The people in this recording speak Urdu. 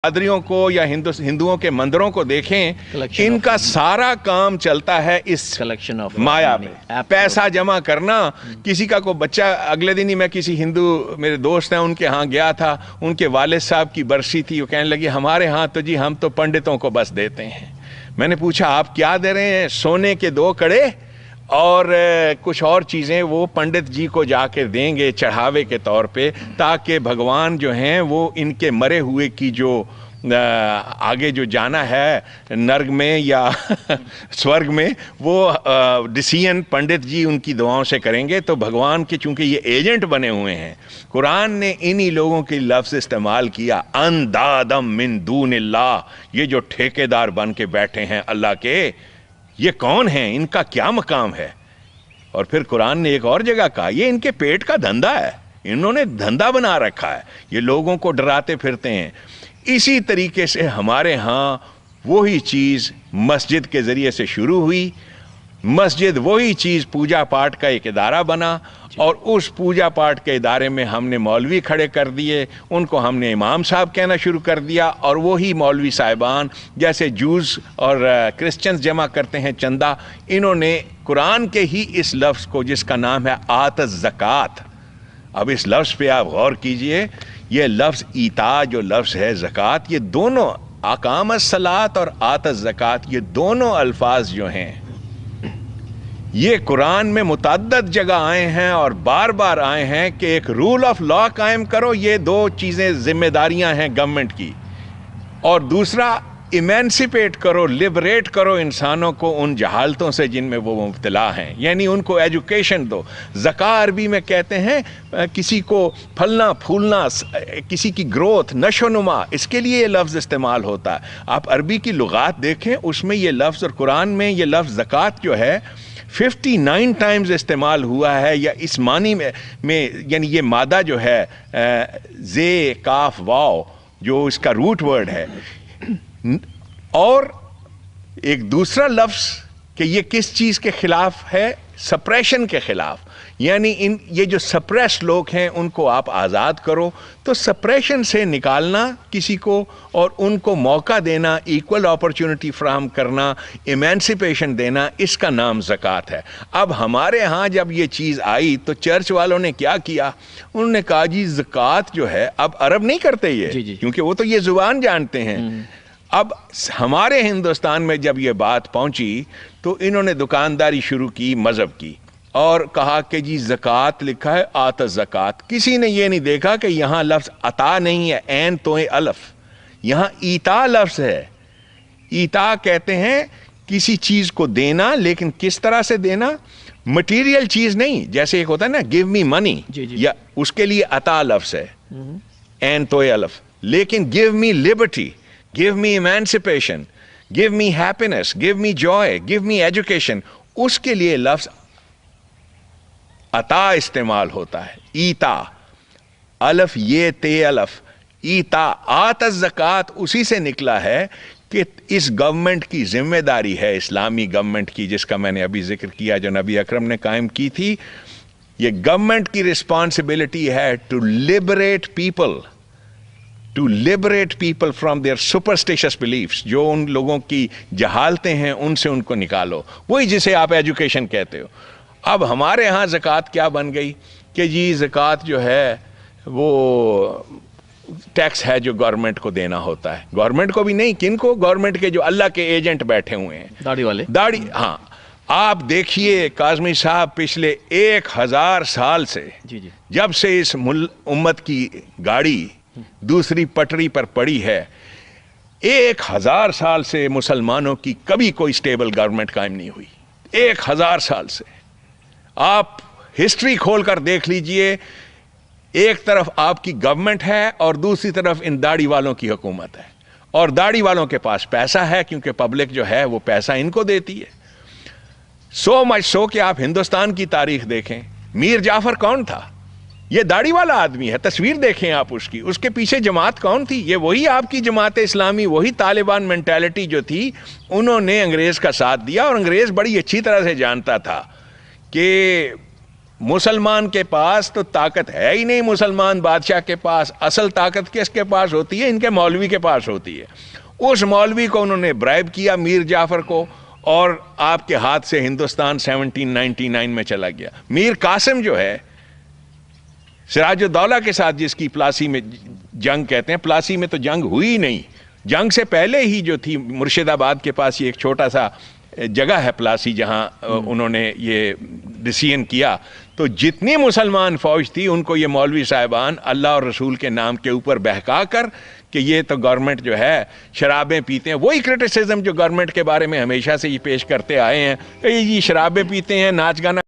پادریوں کو یا ہندوؤں کے مندروں کو دیکھیں، ان کا سارا کام چلتا ہے اس مایا پہ، پیسہ جمع کرنا۔ کسی کا کوئی بچہ، اگلے دن ہی میں کسی ہندو میرے دوست ہیں ان کے ہاں گیا تھا، ان کے والد صاحب کی برسی تھی، وہ کہنے لگے ہمارے ہاں تو جی ہم تو پنڈتوں کو بس دیتے ہیں۔ میں نے پوچھا آپ کیا دے رہے ہیں؟ سونے کے 2 کڑے اور کچھ اور چیزیں وہ پنڈت جی کو جا کے دیں گے چڑھاوے کے طور پہ، تاکہ بھگوان جو ہیں وہ ان کے مرے ہوئے کی جو آگے جو جانا ہے نرگ میں یا سورگ میں، وہ ڈسیزن پنڈت جی ان کی دعاؤں سے کریں گے۔ تو بھگوان کے چونکہ یہ ایجنٹ بنے ہوئے ہیں، قرآن نے انہی لوگوں کے لفظ استعمال کیا، اندادم من دون اللہ، یہ جو ٹھیکیدار بن کے بیٹھے ہیں اللہ کے، یہ کون ہیں؟ ان کا کیا مقام ہے؟ اور پھر قرآن نے ایک اور جگہ کہا یہ ان کے پیٹ کا دھندا ہے، انہوں نے دھندا بنا رکھا ہے، یہ لوگوں کو ڈراتے پھرتے ہیں۔ اسی طریقے سے ہمارے ہاں وہی چیز مسجد کے ذریعے سے شروع ہوئی، مسجد وہی چیز پوجا پاٹ کا ایک ادارہ بنا، اور اس پوجا پاٹ کے ادارے میں ہم نے مولوی کھڑے کر دیے، ان کو ہم نے امام صاحب کہنا شروع کر دیا، اور وہی مولوی صاحبان جیسے جوز اور کرسچنز جمع کرتے ہیں چندہ، انہوں نے قرآن کے ہی اس لفظ کو جس کا نام ہے آت الزکوٰۃ، اب اس لفظ پہ آپ غور کیجئے، یہ لفظ ایتا جو لفظ ہے زکوٰۃ، یہ دونوں اقام الصلاۃ اور آت الزکوٰۃ، یہ دونوں الفاظ جو ہیں یہ قرآن میں متعدد جگہ آئے ہیں اور بار بار آئے ہیں کہ ایک رول آف لا قائم کرو، یہ 2 چیزیں ذمہ داریاں ہیں گورنمنٹ کی، اور دوسرا ایمینسپیٹ کرو، لبریٹ کرو انسانوں کو ان جہالتوں سے جن میں وہ مبتلا ہیں، یعنی ان کو ایجوکیشن دو۔ زکاة عربی میں کہتے ہیں کسی کو پھلنا پھولنا، کسی کی گروتھ، نشو و نما، اس کے لیے یہ لفظ استعمال ہوتا ہے۔ آپ عربی کی لغات دیکھیں، اس میں یہ لفظ، اور قرآن میں یہ لفظ زکوٰۃ جو ہے 59 ٹائمز استعمال ہوا ہے، یا اس معنی میں یعنی یہ مادہ جو ہے زے کاف واو جو اس کا روٹ ورڈ ہے، اور ایک دوسرا لفظ کہ یہ کس چیز کے خلاف ہے؟ سپریشن کے خلاف، یعنی یہ جو سپریس لوگ ہیں ان کو آپ آزاد کرو۔ تو سپریشن سے نکالنا کسی کو اور ان کو موقع دینا، ایکول اپرچونٹی فراہم کرنا، ایمینسپیشن دینا، اس کا نام زکوٰۃ ہے۔ اب ہمارے ہاں جب یہ چیز آئی تو چرچ والوں نے کیا کیا؟ انہوں نے کہا جی زکوٰۃ جو ہے، اب عرب نہیں کرتے یہ، کیونکہ وہ تو یہ زبان جانتے ہیں۔ اب ہمارے ہندوستان میں جب یہ بات پہنچی تو انہوں نے دکانداری شروع کی مذہب کی، اور کہا کہ جی زکوٰۃ لکھا ہے آت الزکوٰۃ۔ کسی نے یہ نہیں دیکھا کہ یہاں لفظ عطا نہیں ہے، عین تو الف، یہاں ایتا لفظ ہے۔ ایتا کہتے ہیں کسی چیز کو دینا، لیکن کس طرح سے دینا؟ مٹیریل چیز نہیں، جیسے ایک ہوتا ہے نا گیو می منی، یا اس کے لیے عطا لفظ ہے، عین تو الف، لیکن گیو می Liberty, give me emancipation, give me happiness, give me joy, give me education، اس کے لیے لفظ عطا استعمال ہوتا ہے، ایتا، الف یہ تے الف، ایتا، آت الزکوٰۃ اسی سے نکلا ہے کہ اس گورنمنٹ کی ذمہ داری ہے، اسلامی گورنمنٹ کی، جس کا میں نے ابھی ذکر کیا جو نبی اکرم نے قائم کی تھی۔ یہ گورنمنٹ کی رسپانسبلٹی ہے to liberate people, to liberate people from their superstitious beliefs، جو ان لوگوں کی جہالتیں ہیں ان سے ان کو نکالو، وہی جسے آپ ایجوکیشن کہتے ہو۔ اب ہمارے ہاں زکوٰۃ کیا بن گئی کہ جی زکوٰۃ جو ہے وہ ٹیکس ہے جو گورنمنٹ کو دینا ہوتا ہے، گورنمنٹ کو بھی نہیں، کن کو؟ گورنمنٹ کے جو اللہ کے ایجنٹ بیٹھے ہوئے ہیں، داڑھی والے، داڑھی۔ ہاں آپ دیکھیے کاظمی صاحب، پچھلے 1000 سال سے جب سے اس امت کی گاڑی دوسری پٹری پر پڑی ہے، 1000 سال سے مسلمانوں کی کبھی کوئی سٹیبل گورنمنٹ قائم نہیں ہوئی، 1000 سال سے۔ آپ ہسٹری کھول کر دیکھ لیجئے، ایک طرف آپ کی گورنمنٹ ہے اور دوسری طرف ان داڑھی والوں کی حکومت ہے، اور داڑھی والوں کے پاس پیسہ ہے کیونکہ پبلک جو ہے وہ پیسہ ان کو دیتی ہے۔ سو مچ سو کہ آپ ہندوستان کی تاریخ دیکھیں، میر جعفر کون تھا؟ یہ داڑھی والا آدمی ہے، تصویر دیکھیں آپ اس کی، اس کے پیچھے جماعت کون تھی؟ یہ وہی آپ کی جماعت اسلامی، وہی طالبان مینٹیلٹی جو تھی، انہوں نے انگریز کا ساتھ دیا، اور انگریز بڑی اچھی طرح سے جانتا تھا کہ مسلمان کے پاس تو طاقت ہے ہی نہیں، مسلمان بادشاہ کے پاس اصل طاقت کس کے پاس ہوتی ہے؟ ان کے مولوی کے پاس ہوتی ہے۔ اس مولوی کو انہوں نے برائب کیا، میر جعفر کو، اور آپ کے ہاتھ سے ہندوستان 1799 میں چلا گیا۔ میر قاسم جو ہے سراج الدولہ کے ساتھ جس کی پلاسی میں جنگ کہتے ہیں، پلاسی میں تو جنگ ہوئی نہیں، جنگ سے پہلے ہی جو تھی مرشد آباد کے پاس یہ ایک چھوٹا سا جگہ ہے پلاسی جہاں انہوں نے یہ ڈیسیژن کیا، تو جتنی مسلمان فوج تھی ان کو یہ مولوی صاحبان اللہ اور رسول کے نام کے اوپر بہکا کر کہ یہ تو گورنمنٹ جو ہے شرابیں پیتے ہیں، وہی کرٹیسزم جو گورنمنٹ کے بارے میں ہمیشہ سے یہ پیش کرتے آئے ہیں کہ یہ شرابیں پیتے ہیں، ناچ گانا